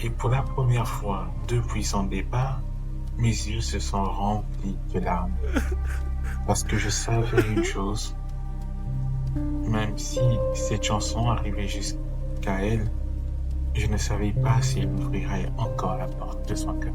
Et pour la première fois depuis son départ, mes yeux se sont remplis de larmes. Parce que je savais une chose, même si cette chanson arrivait jusqu'à elle, je ne savais pas si elle ouvrirait encore la porte de son cœur.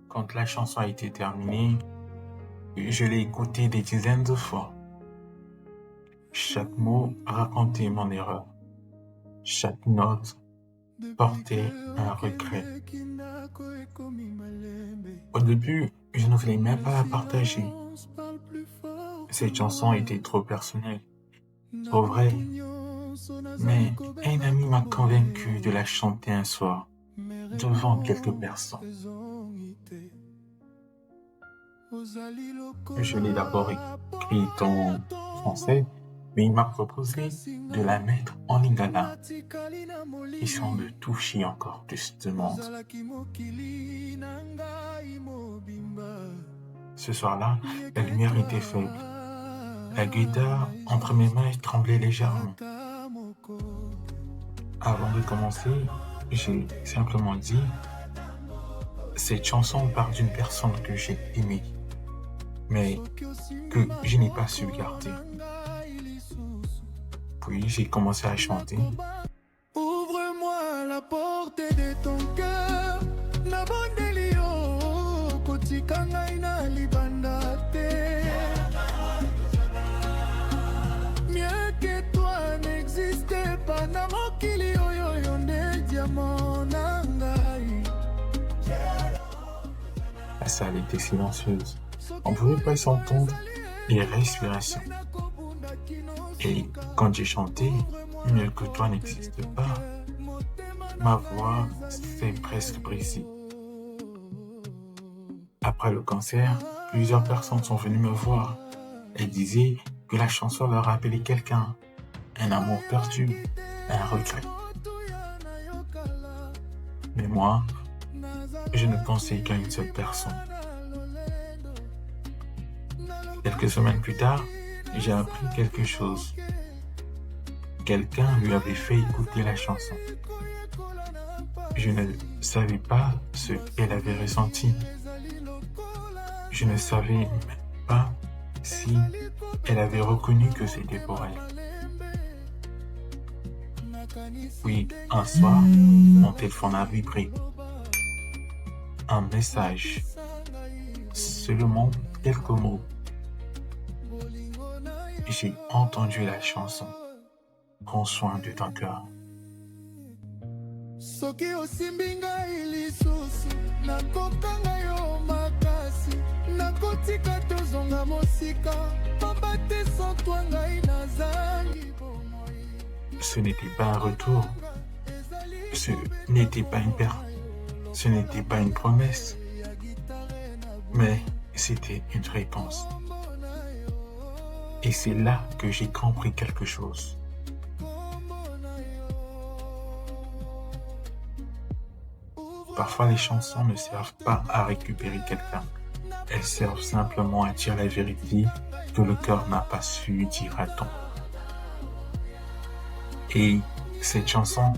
Quand la chanson a été terminée, je l'ai écoutée des dizaines de fois. Chaque mot racontait mon erreur. Chaque note portait un regret. Au début, je ne voulais même pas la partager. Cette chanson était trop personnelle, trop vraie. Mais un ami m'a convaincu de la chanter un soir, devant quelques personnes. Je l'ai d'abord écrite en français, mais il m'a proposé de la mettre en lingala, question de toucher encore plus de monde. Ce soir-là, la lumière était faible. La guitare entre mes mains tremblait légèrement. Avant de commencer, j'ai simplement dit « Cette chanson parle d'une personne que j'ai aimée, mais que je n'ai pas su garder. » Puis j'ai commencé à chanter. Ouvre-moi la porte de ton cœur, nabondeli yo, kotika ngai na libanda te. Mieux que toi n'existe pas na mokili oyo yo nde diamant na ngai. La salle était silencieuse. On ne pouvait pas s'entendre les respirations. Et quand j'ai chanté « Mieux que toi n'existe pas », ma voix s'est presque brisée. Après le concert, plusieurs personnes sont venues me voir. Elles disaient que la chanson leur rappelait quelqu'un, un amour perdu, un regret. Mais moi, je ne pensais qu'à une seule personne. Quelques semaines plus tard, j'ai appris quelque chose. Quelqu'un lui avait fait écouter la chanson. Je ne savais pas ce qu'elle avait ressenti. Je ne savais même pas si elle avait reconnu que c'était pour elle. Puis, un soir, mon téléphone a vibré. Un message. Seulement quelques mots. J'ai entendu la chanson. Prends soin de ton cœur. Soki osimbi ngai lisusu, nakokanga yo makasi, nakotika tozonga mosika, pamba te sans toi ngai nazangi bomoi. Ce n'était pas un retour. Ce n'était pas ce n'était pas une promesse. Mais c'était une réponse. Et c'est là que j'ai compris quelque chose. Parfois, les chansons ne servent pas à récupérer quelqu'un. Elles servent simplement à dire la vérité que le cœur n'a pas su dire à temps. Et cette chanson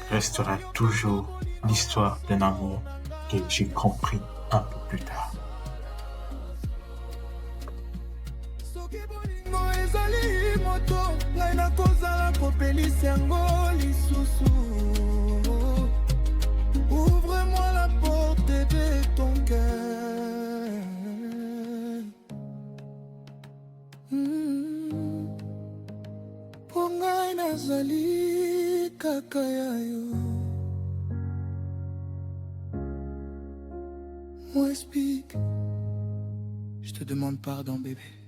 restera toujours l'histoire d'un amour que j'ai compris un peu plus tard. napelisi yango lisusu. Ouvre-moi la porte de ton cœur. Po ngai nazali kaka ya yo. Moi explique, je te demande pardon bébé.